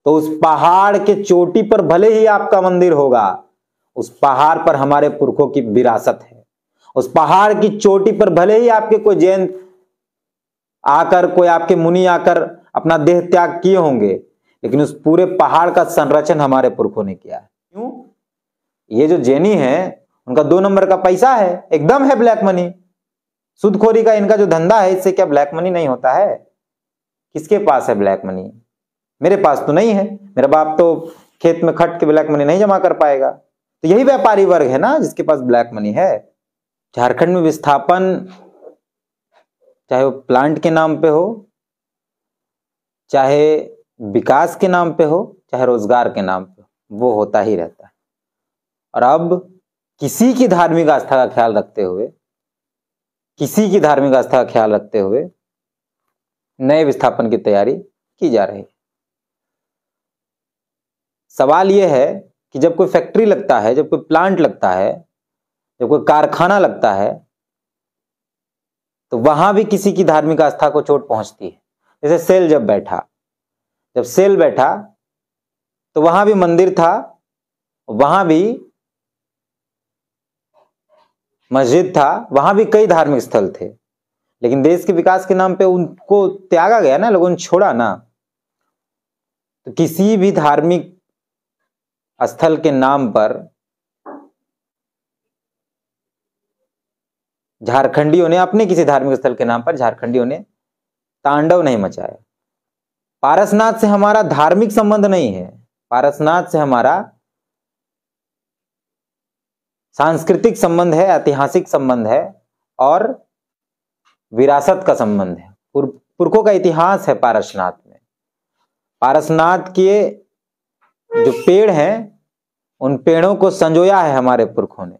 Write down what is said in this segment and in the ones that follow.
तो उस पहाड़ के चोटी पर भले ही आपका मंदिर होगा, उस पहाड़ पर हमारे पुरखों की विरासत है। उस पहाड़ की चोटी पर भले ही आपके कोई जैन आकर, कोई आपके मुनि आकर अपना देह त्याग किए होंगे, लेकिन उस पूरे पहाड़ का संरक्षण हमारे पुरखों ने किया है। क्यों? ये जो जैनी है उनका 2 नंबर का पैसा है, एकदम है ब्लैक मनी। सूदखोरी का इनका जो धंधा है, इससे क्या ब्लैक मनी नहीं होता है? किसके पास है ब्लैक मनी? मेरे पास तो नहीं है, मेरा बाप तो खेत में खट के ब्लैक मनी नहीं जमा कर पाएगा। तो यही व्यापारी वर्ग है ना जिसके पास ब्लैक मनी है। झारखंड में विस्थापन, चाहे वो प्लांट के नाम पे हो, चाहे विकास के नाम पे हो, चाहे रोजगार के नाम पे हो, वो होता ही रहता है। और अब किसी की धार्मिक आस्था का ख्याल रखते हुए, किसी की धार्मिक आस्था का ख्याल रखते हुए नए विस्थापन की तैयारी की जा रही है। सवाल यह है कि जब कोई फैक्ट्री लगता है, जब कोई प्लांट लगता है, जब कोई कारखाना लगता है, तो वहां भी किसी की धार्मिक आस्था को चोट पहुंचती है। जैसे सेल जब बैठा, जब सेल बैठा तो वहां भी मंदिर था, वहां भी मस्जिद था, वहां भी कई धार्मिक स्थल थे, लेकिन देश के विकास के नाम पे उनको त्यागा गया ना, लोगों ने छोड़ा ना। तो किसी भी धार्मिक स्थल के नाम पर झारखंडियों ने, अपने किसी धार्मिक स्थल के नाम पर झारखंडियों ने तांडव नहीं मचाया। पारसनाथ से हमारा धार्मिक संबंध नहीं है, पारसनाथ से हमारा सांस्कृतिक संबंध है, ऐतिहासिक संबंध है और विरासत का संबंध है। पुरखों का इतिहास है पारसनाथ में। पारसनाथ के जो पेड़ हैं, उन पेड़ों को संजोया है हमारे पुरखों ने।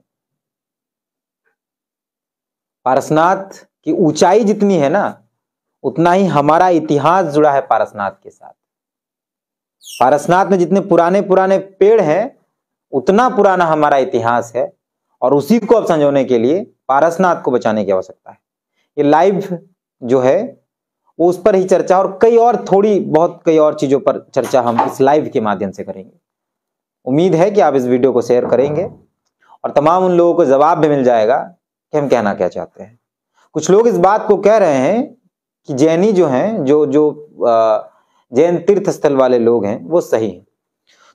पारसनाथ की ऊंचाई जितनी है ना, उतना ही हमारा इतिहास जुड़ा है पारसनाथ के साथ। पारसनाथ में जितने पुराने पुराने पेड़ हैं, उतना पुराना हमारा इतिहास है, और उसी को अब संजोने के लिए पारसनाथ को बचाने की आवश्यकता है। ये लाइव जो है वो उस पर ही चर्चा, और कई और थोड़ी बहुत कई और चीजों पर चर्चा हम इस लाइव के माध्यम से करेंगे। उम्मीद है कि आप इस वीडियो को शेयर करेंगे और तमाम उन लोगों को जवाब भी मिल जाएगा कि हम कहना क्या चाहते हैं। कुछ लोग इस बात को कह रहे हैं कि जैनी जो हैं, जो जैन तीर्थ स्थल वाले लोग हैं, वो सही हैं,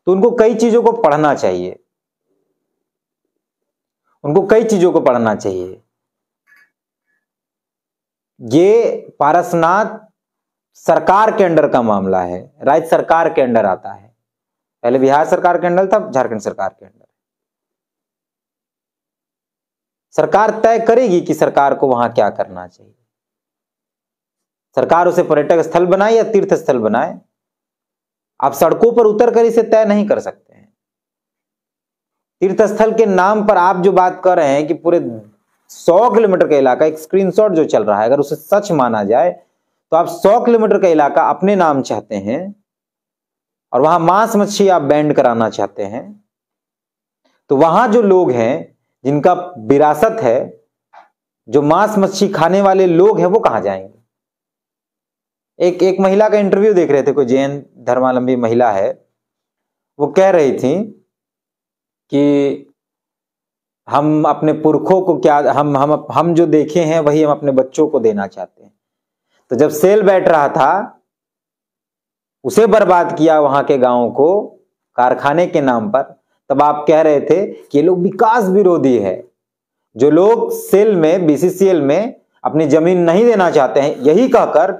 तो उनको कई चीजों को पढ़ना चाहिए, उनको कई चीजों को पढ़ना चाहिए। ये पारसनाथ सरकार के अंडर का मामला है, राज्य सरकार के अंडर आता है। पहले बिहार सरकार के अंडर था, झारखंड सरकार के अंडर। सरकार तय करेगी कि सरकार को वहां क्या करना चाहिए। सरकार उसे पर्यटक स्थल बनाए या तीर्थ स्थल बनाए, आप सड़कों पर उतरकर इसे तय नहीं कर सकते हैं। तीर्थ स्थल के नाम पर आप जो बात कर रहे हैं कि पूरे 100 किलोमीटर का इलाका, एक स्क्रीनशॉट जो चल रहा है, अगर उसे सच माना जाए तो आप 100 किलोमीटर का इलाका अपने नाम चाहते हैं और वहां मांस मच्छी आप बैंड कराना चाहते हैं, तो वहां जो लोग हैं जिनका विरासत है, जो मांस मच्छी खाने वाले लोग हैं, वो कहां जाएंगे? एक महिला का इंटरव्यू देख रहे थे, कोई जैन धर्मावलंबी महिला है, वो कह रही थी कि हम अपने पुरखों को क्या, हम जो देखे हैं वही हम अपने बच्चों को देना चाहते हैं। तो जब सेल बैठ रहा था, उसे बर्बाद किया वहां के गांवों को कारखाने के नाम पर, तब आप कह रहे थे कि ये लोग विकास विरोधी है। जो लोग सेल में, बीसीसीएल में अपनी जमीन नहीं देना चाहते हैं, यही कहकर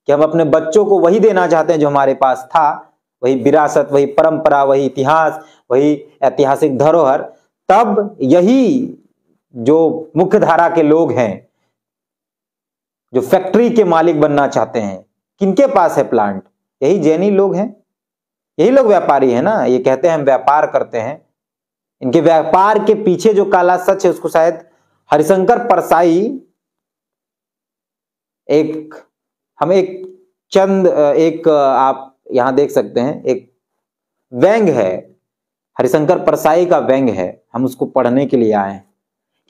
कि हम अपने बच्चों को वही देना चाहते हैं जो हमारे पास था, वही विरासत, वही परंपरा, वही इतिहास, वही ऐतिहासिक धरोहर, तब यही जो मुख्य धारा के लोग हैं, जो फैक्ट्री के मालिक बनना चाहते हैं, किनके पास है प्लांट? यही जैनी लोग हैं, यही लोग व्यापारी हैं ना। ये कहते हैं हम व्यापार करते हैं, इनके व्यापार के पीछे जो काला सच है उसको शायद हरिशंकर परसाई एक आप यहां देख सकते हैं, एक व्यंग है, हरिशंकर परसाई का व्यंग है, हम उसको पढ़ने के लिए आए हैं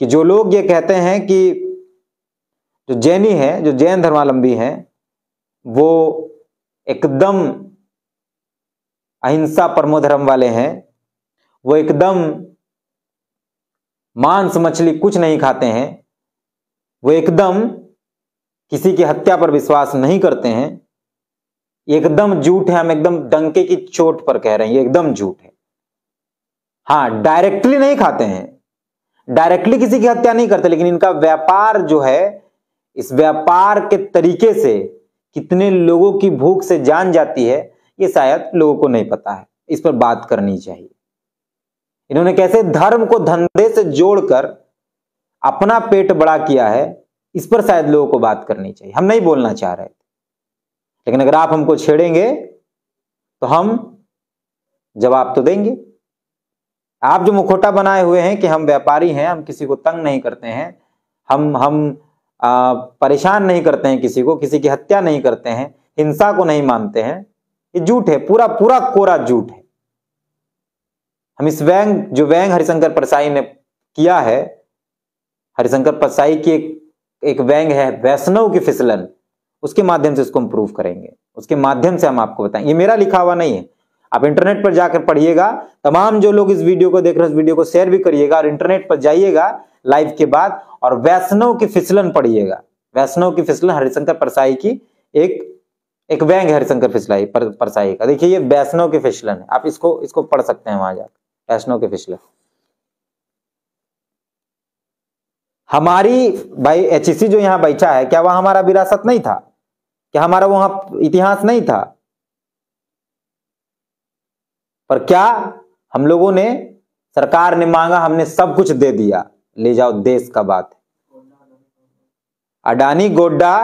कि जो लोग ये कहते हैं कि जो जैनी है, जो जैन धर्मावलंबी हैं, वो एकदम अहिंसा परमो धर्म वाले हैं, वो एकदम मांस मछली कुछ नहीं खाते हैं, वो एकदम किसी की हत्या पर विश्वास नहीं करते हैं, एकदम झूठ है। हम एकदम डंके की चोट पर कह रहे हैं, ये एकदम झूठ है। हाँ, डायरेक्टली नहीं खाते हैं, डायरेक्टली किसी की हत्या नहीं करते, लेकिन इनका व्यापार जो है, इस व्यापार के तरीके से कितने लोगों की भूख से जान जाती है, ये शायद लोगों को नहीं पता है। इस पर बात करनी चाहिए। इन्होंने कैसे धर्म को धंधे से जोड़कर अपना पेट बड़ा किया है, इस पर शायद लोगों को बात करनी चाहिए। हम नहीं बोलना चाह रहे थे, लेकिन अगर आप हमको छेड़ेंगे तो हम जवाब तो देंगे। आप जो मुखौटा बनाए हुए हैं कि हम व्यापारी हैं, हम किसी को तंग नहीं करते हैं, हम परेशान नहीं करते हैं किसी को, किसी की हत्या नहीं करते हैं, हिंसा को नहीं मानते हैं, ये झूठ है, पूरा पूरा कोरा झूठ है। हम इस जो व्यंग हरिशंकर परसाई ने किया है, हरिशंकर परसाई की एक व्यंग है वैष्णव की फिसलन, उसके माध्यम से इसको हम प्रूव करेंगे, उसके माध्यम से हम आपको बताएंगे। ये मेरा लिखा हुआ नहीं है, आप इंटरनेट पर जाकर पढ़िएगा। तमाम जो लोग इस वीडियो को देख रहे हैं, इस वीडियो को शेयर भी करिएगा और इंटरनेट पर जाइएगा लाइव के बाद और वैष्णव की फिसलन पढ़िएगा। वैष्णव की फिसलन हरिशंकर परसाई की एक व्यंग है हरिशंकर परसाई का। देखिए, ये वैष्णव की फिसलन है, आप इसको पढ़ सकते हैं वहां जाकर, वैष्णव की फिसलन। हमारी भाई एचईसी जो यहां बैठा है, क्या वह हमारा विरासत नहीं था? क्या हमारा वहां इतिहास नहीं था? पर क्या हम लोगों ने, सरकार ने मांगा, हमने सब कुछ दे दिया, ले जाओ देश का बात है। अडानी गोड्डा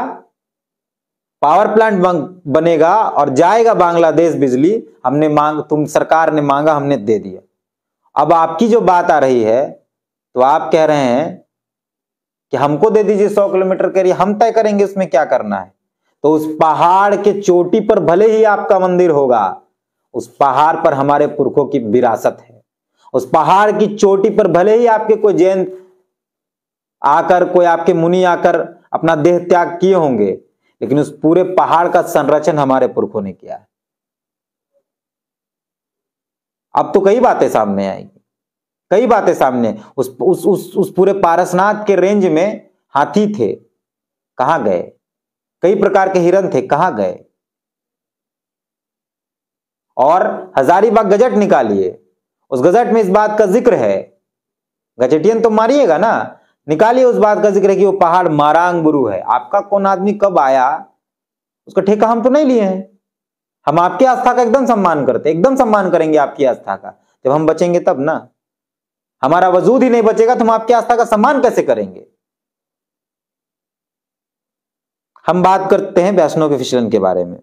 पावर प्लांट बनेगा और जाएगा बांग्लादेश बिजली, सरकार ने मांगा, हमने दे दिया। अब आपकी जो बात आ रही है, तो आप कह रहे हैं कि हमको दे दीजिए 100 किलोमीटर के एरिया, हम तय करेंगे उसमें क्या करना है। तो उस पहाड़ के चोटी पर भले ही आपका मंदिर होगा, उस पहाड़ पर हमारे पुरखों की विरासत है। उस पहाड़ की चोटी पर भले ही आपके कोई जैन आकर, कोई आपके मुनि आकर अपना देह त्याग किए होंगे, लेकिन उस पूरे पहाड़ का संरक्षण हमारे पुरखों ने किया है। अब तो कई बातें सामने आएंगी, कई बातें सामने। उस पूरे पारसनाथ के रेंज में हाथी थे, कहां गए? कई प्रकार के हिरण थे, कहां गए? और हजारीबाग गजट निकालिए, उस गजट में इस बात का जिक्र है, गजटियन तो मारिएगा ना, निकालिए उस बात का जिक्र है कि वो पहाड़ मारांग बुरु है। आपका कौन आदमी कब आया, उसका ठेका हम तो नहीं लिए हैं। हम आपकी आस्था का एकदम सम्मान करते, एकदम सम्मान करेंगे आपकी आस्था का। जब हम बचेंगे तब ना, हमारा वजूद ही नहीं बचेगा तो हम आपकी आस्था का सम्मान कैसे करेंगे? हम बात करते हैं वैष्णव के फिसलन के बारे में।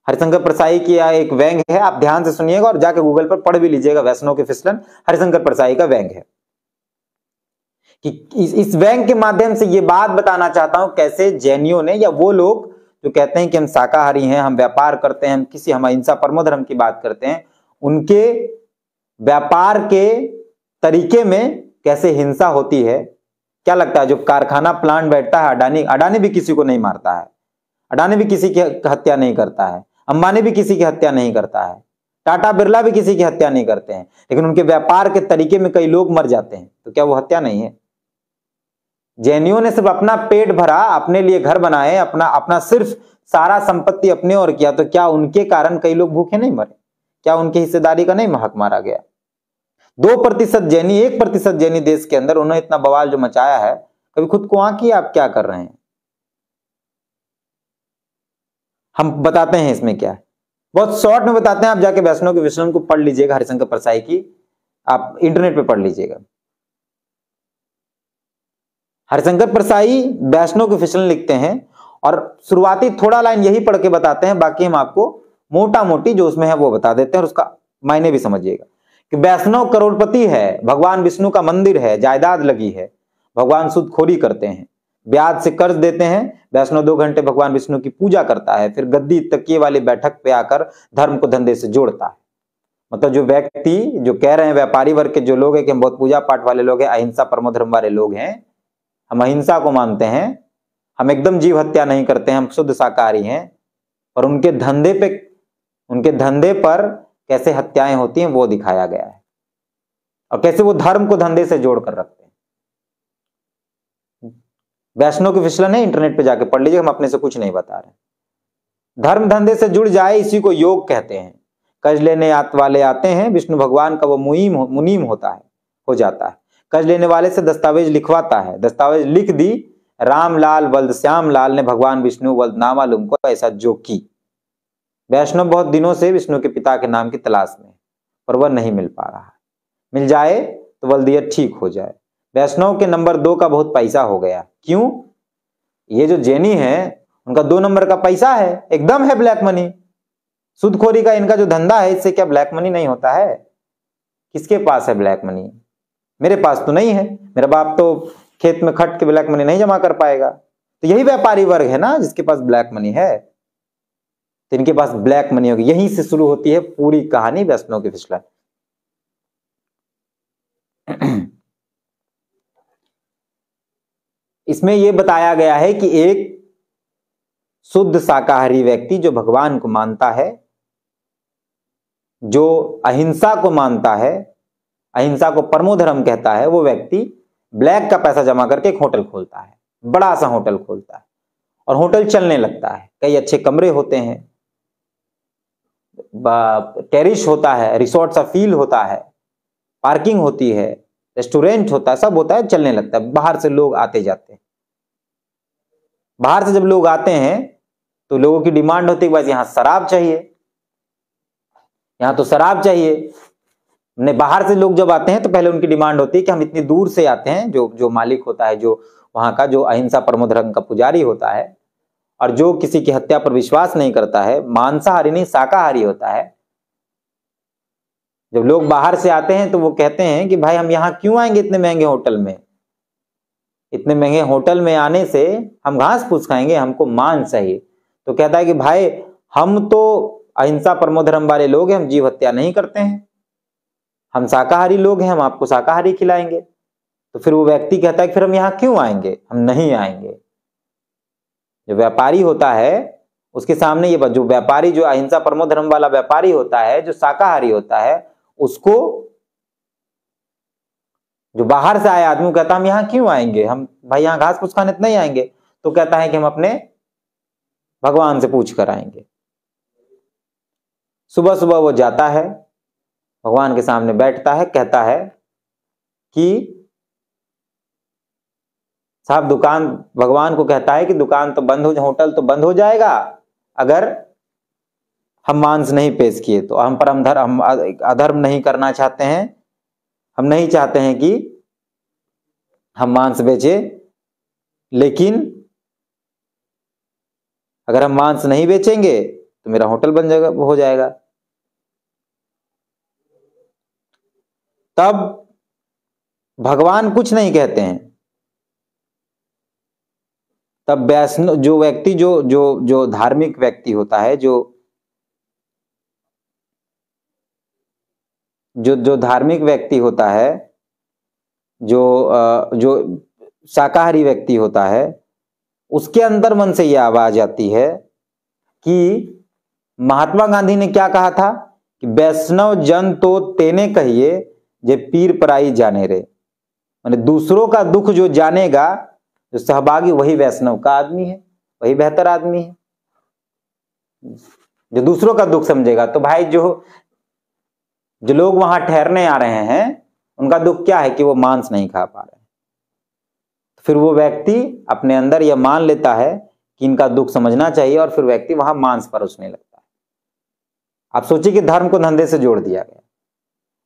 हरिशंकर परसाई की एक व्यंग है, आप ध्यान से सुनिएगा और जाके गूगल पर पढ़ भी लीजिएगा। वैष्णव के फिसलन हरिशंकर परसाई का व्यंग है कि इस व्यंग के माध्यम से ये बात बताना चाहता हूं कैसे जैनियों ने, या वो लोग जो कहते हैं कि हम शाकाहारी हैं, हम व्यापार करते हैं, हम अहिंसा परमो धर्म की बात करते हैं, उनके व्यापार के तरीके में कैसे हिंसा होती है। क्या लगता है, जो कारखाना प्लांट बैठता है अडानी भी किसी को नहीं मारता है, अडानी भी किसी की हत्या नहीं करता है, अंबानी भी किसी की हत्या नहीं करता है, टाटा बिरला भी किसी की हत्या नहीं करते हैं, लेकिन उनके व्यापार के तरीके में कई लोग मर जाते हैं, तो क्या वो हत्या नहीं है? जैनियों ने सिर्फ अपना पेट भरा, अपने लिए घर बनाए, अपना सिर्फ सारा संपत्ति अपने और किया, तो क्या उनके कारण कई लोग भूखे नहीं मरे? क्या उनकी हिस्सेदारी का नहीं हक मारा गया? 2% जैनी, 1% जैनी देश के अंदर, उन्होंने इतना बवाल जो मचाया है, कभी खुद को आंकी आप क्या कर रहे हैं? हम बताते हैं इसमें क्या है, बहुत शॉर्ट में बताते हैं। आप जाके वैष्णव के फिसलन को पढ़ लीजिएगा, हरिशंकर परसाई की, आप इंटरनेट पे पढ़ लीजिएगा। हरिशंकर परसाई वैष्णव के फिसलन लिखते हैं और शुरुआती थोड़ा लाइन यही पढ़ के बताते हैं, बाकी हम आपको मोटा मोटी जो उसमें है वो बता देते हैं और उसका मायने भी समझिएगा कि वैष्णव करोड़पति है, भगवान विष्णु का मंदिर है, जायदाद लगी है, भगवान सूदखोरी करते हैं, ब्याज से कर्ज देते हैं। वैष्णव 2 घंटे भगवान विष्णु की पूजा करता है, फिर गद्दी तकिए वाली बैठक पे आकर धर्म को धंधे से जोड़ता है। मतलब जो व्यक्ति जो कह रहे हैं, व्यापारी वर्ग के जो लोग हैं कि हम बहुत पूजा पाठ वाले लोग हैं, अहिंसा परमो धर्म वाले लोग हैं, हम अहिंसा को मानते हैं, हम एकदम जीव हत्या नहीं करते हैं, हम शुद्ध शाकाहारी हैं, और उनके धंधे पर कैसे हत्याएं होती हैं वो दिखाया गया है, और कैसे वो धर्म को धंधे से जोड़ कर रखते हैं। वैष्णव की फिसलन है, इंटरनेट पे जाके पढ़ लीजिए, हम अपने से कुछ नहीं बता रहे। धर्म धंधे से जुड़ जाए इसी को योग कहते हैं। कर्ज लेने वाले आते हैं, विष्णु भगवान का वो मुनीम होता है, हो जाता है। कर्ज लेने वाले से दस्तावेज लिखवाता है, दस्तावेज लिख दी, रामलाल वल्द श्याम लाल ने भगवान विष्णु वल्द ना मालूम को ऐसा जो की। वैष्णव बहुत दिनों से विष्णु के पिता के नाम की तलाश में, पर वह नहीं मिल पा रहा है। मिल जाए तो वल्दियत ठीक हो जाए। वैष्णव के नंबर 2 का बहुत पैसा हो गया। क्यों? ये जो जैनी है उनका 2 नंबर का पैसा है, एकदम है ब्लैक मनी। सूदखोरी का इनका जो धंधा है, इससे क्या ब्लैक मनी नहीं होता है? किसके पास है ब्लैक मनी? मेरे पास तो नहीं है, मेरा बाप तो खेत में खट के ब्लैक मनी नहीं जमा कर पाएगा। तो यही व्यापारी वर्ग है ना जिसके पास ब्लैक मनी है, तो इनके पास ब्लैक मनी होगी। यहीं से शुरू होती है पूरी कहानी वैष्णव की फिसलन। इसमें यह बताया गया है कि एक शुद्ध शाकाहारी व्यक्ति जो भगवान को मानता है, जो अहिंसा को मानता है, अहिंसा को परमो धर्म कहता है, वो व्यक्ति ब्लैक का पैसा जमा करके एक होटल खोलता है, बड़ा सा होटल खोलता है, और होटल चलने लगता है। कई अच्छे कमरे होते हैं, टेरिस होता है, रिसोर्ट सा फील होता है, पार्किंग होती है, रेस्टोरेंट होता है, सब होता है, चलने लगता है। बाहर से लोग आते जाते हैं। बाहर से जब लोग आते हैं तो लोगों की डिमांड होती है कि बस यहाँ शराब चाहिए, यहाँ तो शराब चाहिए। बाहर से लोग जब आते हैं तो पहले उनकी डिमांड होती है कि हम इतनी दूर से आते हैं। जो मालिक होता है, जो वहां का जो अहिंसा परमो धर्म का पुजारी होता है, और जो किसी की हत्या पर विश्वास नहीं करता है, मांसाहारी नहीं शाकाहारी होता है, जब लोग बाहर से आते हैं तो वो कहते हैं कि भाई हम यहाँ क्यों आएंगे इतने महंगे होटल में? इतने महंगे होटल में आने से हम घास फूस खाएंगे, हमको मांस चाहिए। तो कहता है कि भाई हम तो अहिंसा परमो धर्म वाले लोग हैं, हम जीव हत्या नहीं करते हैं, हम शाकाहारी लोग हैं, हम आपको शाकाहारी खिलाएंगे। तो फिर वो व्यक्ति कहता है कि फिर हम यहाँ क्यों आएंगे? हम नहीं आएंगे। जो व्यापारी होता है उसके सामने ये जो व्यापारी, जो अहिंसा परमो धर्म वाला व्यापारी होता है, जो शाकाहारी होता है, उसको जो बाहर से आए आदमी कहता है हम यहाँ क्यों आएंगे? हम भाई यहाँ घास फूस खाने तो नहीं आएंगे। तो कहता है कि हम अपने भगवान से पूछ कर आएंगे। सुबह सुबह वो जाता है, भगवान के सामने बैठता है, कहता है कि साहब दुकान, भगवान को कहता है कि दुकान तो बंद हो, होटल तो बंद हो जाएगा अगर हम मांस नहीं पेश किए तो। हम अधर्म नहीं करना चाहते हैं, हम नहीं चाहते हैं कि हम मांस बेचे, लेकिन अगर हम मांस नहीं बेचेंगे तो मेरा होटल बन जाएगा, हो जाएगा। तब भगवान कुछ नहीं कहते हैं। तब वैष्णव जो व्यक्ति, जो धार्मिक व्यक्ति होता है, जो धार्मिक व्यक्ति होता है, जो शाकाहारी व्यक्ति होता है, उसके अंदर मन से यह आवाज आती है कि महात्मा गांधी ने क्या कहा था कि वैष्णव जन तो तेने कहिए जे पीर पराई जाने रे। माने दूसरों का दुख जो जानेगा, जो सहभागी, वही वैष्णव का आदमी है, वही बेहतर आदमी है, जो दूसरों का दुख समझेगा। तो भाई जो लोग वहां ठहरने आ रहे हैं उनका दुख क्या है कि वो मांस नहीं खा पा रहे। फिर वो व्यक्ति अपने अंदर यह मान लेता है कि इनका दुख समझना चाहिए, और फिर व्यक्ति वहां मांस परोसने लगता है। आप सोचिए कि धर्म को धंधे से जोड़ दिया गया।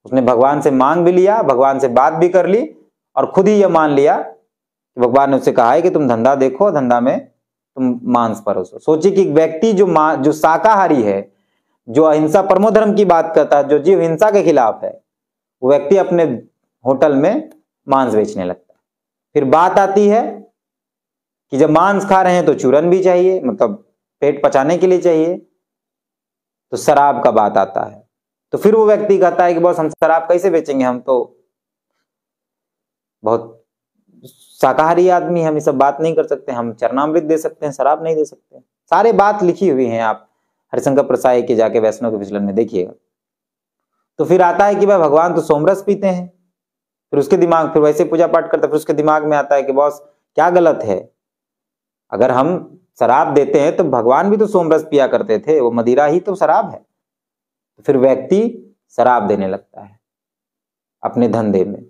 उसने भगवान से मांग भी लिया, भगवान से बात भी कर ली, और खुद ही यह मान लिया कि भगवान ने उससे कहा है कि तुम धंधा देखो, धंधा में तुम मांस परोसो। सोचिए कि व्यक्ति जो शाकाहारी है, जो अहिंसा परमो धर्म की बात करता है, जो जीव हिंसा के खिलाफ है, वो व्यक्ति अपने होटल में मांस बेचने लगता है। फिर बात आती है कि जब मांस खा रहे हैं तो चूरन भी चाहिए, मतलब पेट पचाने के लिए चाहिए। तो शराब का बात आता है। तो फिर वो व्यक्ति कहता है कि बॉस हम शराब कैसे बेचेंगे, हम तो बहुत शाकाहारी आदमी, हम ये सब बात नहीं कर सकते, हम चरणामृत दे सकते हैं, शराब नहीं दे सकते। सारे बात लिखी हुई हैं, आप हरिशंकर प्रसाई के जाके वैष्णव के फिसलन में देखिएगा। तो फिर आता है कि भाई भगवान तो सोमरस पीते हैं, फिर उसके दिमाग, फिर वैसे पूजा पाठ करता है, फिर उसके दिमाग में आता है कि बॉस क्या गलत है, अगर हम शराब देते हैं तो भगवान भी तो सोमरस पिया करते थे, वो मदिरा ही तो शराब है। तो फिर व्यक्ति शराब देने लगता है अपने धंधे में,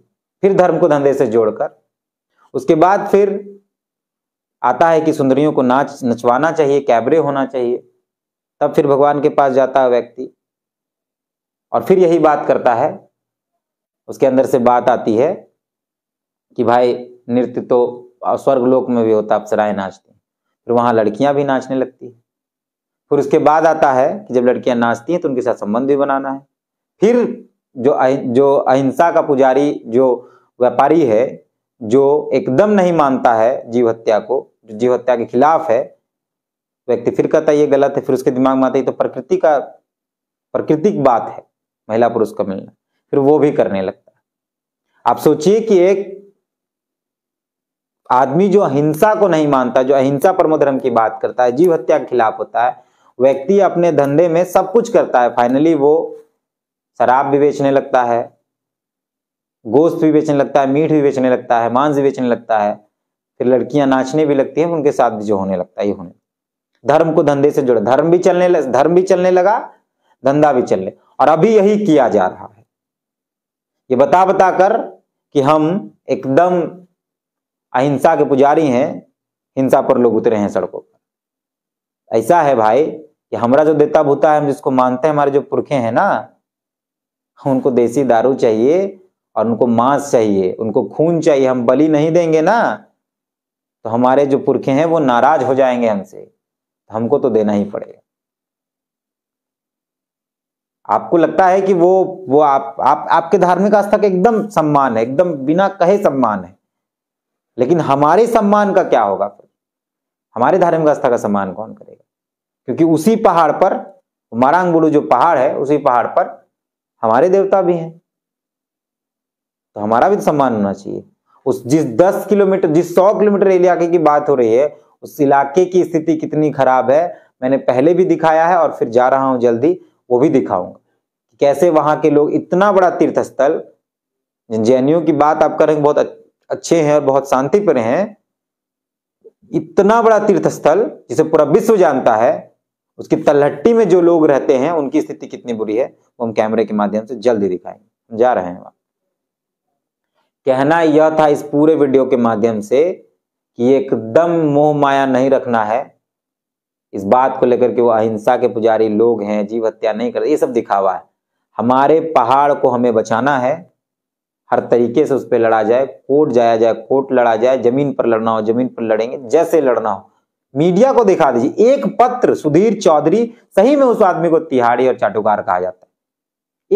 फिर धर्म को धंधे से जोड़कर। उसके बाद फिर आता है कि सुंदरियों को नचवाना चाहिए, कैबरे होना चाहिए, तब फिर भगवान के पास जाता है व्यक्ति और फिर यही बात करता है। उसके अंदर से बात आती है कि भाई नृत्य तो स्वर्गलोक में भी होता, अप्सराएं नाचती, फिर वहां लड़कियां भी नाचने लगती है। फिर उसके बाद आता है कि जब लड़कियां नाचती हैं तो उनके साथ संबंध भी बनाना है। फिर जो अहिंसा का पुजारी, जो व्यापारी है, जो एकदम नहीं मानता है जीव हत्या को, जो जीव हत्या के खिलाफ है व्यक्ति, फिर कहता है ये गलत है। फिर उसके दिमाग में आता है तो प्राकृतिक बात है महिला पुरुष का मिलना, फिर वो भी करने लगता है। आप सोचिए कि एक आदमी जो अहिंसा को नहीं मानता, जो अहिंसा परमो धर्म की बात करता है, जीव हत्या के खिलाफ होता है, व्यक्ति अपने धंधे में सब कुछ करता है, फाइनली वो शराब भी बेचने लगता है, गोश्त भी बेचने लगता है, मीट भी बेचने लगता है, मांस भी बेचने लगता है, फिर लड़कियां नाचने भी लगती हैं, उनके साथ भी जो होने लगता है ये होने। धर्म को धंधे से जुड़े, धर्म भी चलने लगा, धंधा भी चलने, और अभी यही किया जा रहा है। ये बता कर कि हम एकदम अहिंसा के पुजारी हैं, हिंसा पर लोग उतरे हैं सड़कों पर। ऐसा है भाई कि हमारा जो देता भूता है, हम जिसको मानते हैं, हमारे जो पुरखे हैं ना, उनको देसी दारू चाहिए और उनको मांस चाहिए, उनको खून चाहिए। हम बलि नहीं देंगे ना तो हमारे जो पुरखे हैं वो नाराज हो जाएंगे हमसे, हमको तो देना ही पड़ेगा। आपको लगता है कि वो आपके धार्मिक आस्था का एकदम सम्मान है, एकदम बिना कहे सम्मान है, लेकिन हमारे सम्मान का क्या होगा? फिर हमारे धार्मिक आस्था का सम्मान कौन करेगा? क्योंकि उसी पहाड़ पर, मारांगबुड़ू जो पहाड़ है, उसी पहाड़ पर हमारे देवता भी हैं, तो हमारा भी तो सम्मान होना चाहिए। उस जिस 10 किलोमीटर, जिस 100 किलोमीटर इलाके की बात हो रही है, उस इलाके की स्थिति कितनी खराब है मैंने पहले भी दिखाया है, और फिर जा रहा हूं जल्दी वो भी दिखाऊंगा, कैसे वहां के लोग इतना बड़ा तीर्थ स्थल, जैनियों की बात आप करेंगे, बहुत अच्छे हैं और बहुत शांति पर हैं, इतना बड़ा तीर्थ स्थल जिसे पूरा विश्व जानता है, उसकी तलहट्टी में जो लोग रहते हैं उनकी स्थिति कितनी बुरी है, वो हम कैमरे के माध्यम से जल्दी दिखाएंगे। हम जा रहे हैं वहां। कहना यह था इस पूरे वीडियो के माध्यम से कि एकदम मोह माया नहीं रखना है इस बात को लेकर के वो अहिंसा के पुजारी लोग हैं, जीव हत्या नहीं करते, ये सब दिखावा है। हमारे पहाड़ को हमें बचाना है, हर तरीके से उस पर लड़ा जाए, कोर्ट जाया जाए, कोर्ट लड़ा जाए, जमीन पर लड़ना हो जमीन पर लड़ेंगे, जैसे लड़ना हो। मीडिया को दिखा दीजिए एक पत्र, सुधीर चौधरी, सही में उस आदमी को तिहाड़ी और चाटुकार कहा जाता है।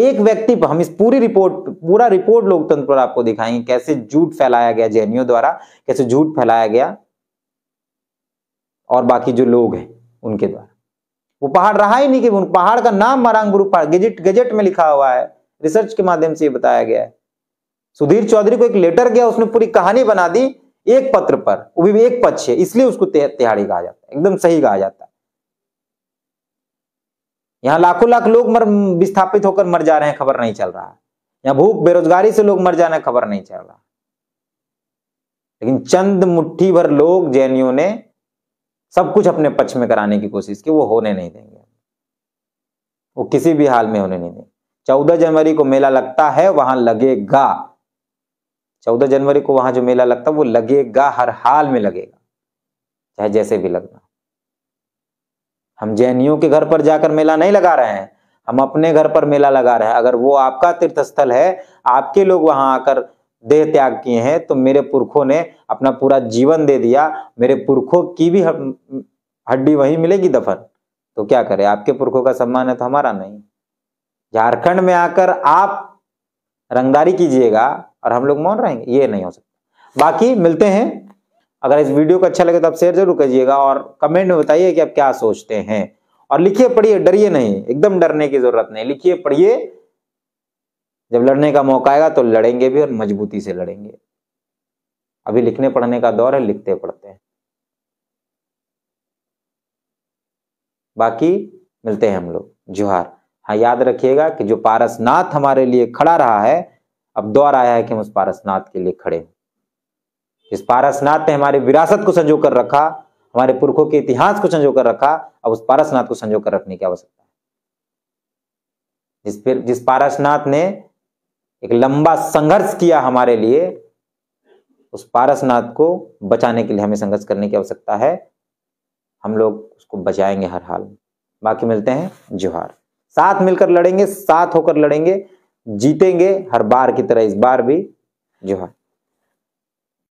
एक व्यक्ति पर हम इस पूरा रिपोर्ट लोकतंत्र पर आपको दिखाएंगे, कैसे झूठ फैलाया गया जैनियों द्वारा, कैसे झूठ फैलाया गया और बाकी जो लोग हैं उनके द्वारा। वो पहाड़ रहा ही नहीं, कि उन पहाड़ का नाम मारांगबुड़ू पहाड़ गजेट में लिखा हुआ है, रिसर्च के माध्यम से ये बताया गया है। सुधीर चौधरी को एक लेटर गया, उसने पूरी कहानी बना दी एक पत्र पर, वो भी एक पक्ष है, इसलिए उसको तिहाड़ी कहा जाता है, एकदम सही कहा जाता है। यहां लाखों लाख लोग विस्थापित होकर मर जा रहे हैं, खबर नहीं चल रहा है। यहां भूख बेरोजगारी से लोग मर जाने, खबर नहीं चल रहा। लेकिन चंद मुट्ठी भर लोग, जैनियों ने सब कुछ अपने पक्ष में कराने की कोशिश की, वो होने नहीं देंगे, वो किसी भी हाल में होने नहीं देंगे। 14 जनवरी को मेला लगता है, वहां लगेगा। 14 जनवरी को वहां जो मेला लगता है वो लगेगा, हर हाल में लगेगा, चाहे जैसे भी लगना। हम जैनियों के घर पर जाकर मेला नहीं लगा रहे हैं, हम अपने घर पर मेला लगा रहे हैं। अगर वो आपका तीर्थ स्थल है, आपके लोग वहां आकर देह त्याग किए हैं, तो मेरे पुरखों ने अपना पूरा जीवन दे दिया, मेरे पुरखों की भी हड्डी वहीं मिलेगी दफन, तो क्या करें? आपके पुरखों का सम्मान है तो हमारा नहीं। झारखंड में आकर आप रंगदारी कीजिएगा और हम लोग मौन रहेंगे, ये नहीं हो सकता। बाकी मिलते हैं। अगर इस वीडियो को अच्छा लगे तो आप शेयर जरूर कीजिएगा और कमेंट में बताइए कि आप क्या सोचते हैं, और लिखिए पढ़िए, डरिए नहीं, एकदम डरने की जरूरत नहीं, लिखिए पढ़िए। जब लड़ने का मौका आएगा तो लड़ेंगे भी, और मजबूती से लड़ेंगे। अभी लिखने पढ़ने का दौर है, लिखते पढ़ते हैं। बाकी मिलते हैं हम लोग। जोहार। हाँ, याद रखिएगा कि जो पारसनाथ हमारे लिए खड़ा रहा है, अब दौर आया है कि हम उस पारसनाथ के लिए खड़े हों। जिस पारसनाथ ने हमारी विरासत को संजो कर रखा, हमारे पुरखों के इतिहास को संजो कर रखा, अब उस पारसनाथ को संजो कर रखने की आवश्यकता है। जिस पारसनाथ ने एक लंबा संघर्ष किया हमारे लिए, उस पारसनाथ को बचाने के लिए हमें संघर्ष करने की आवश्यकता है। हम लोग उसको बचाएंगे हर हाल में। बाकी मिलते हैं, जोहार। साथ मिलकर लड़ेंगे, साथ होकर लड़ेंगे, जीतेंगे हर बार की तरह इस बार भी। जोहार।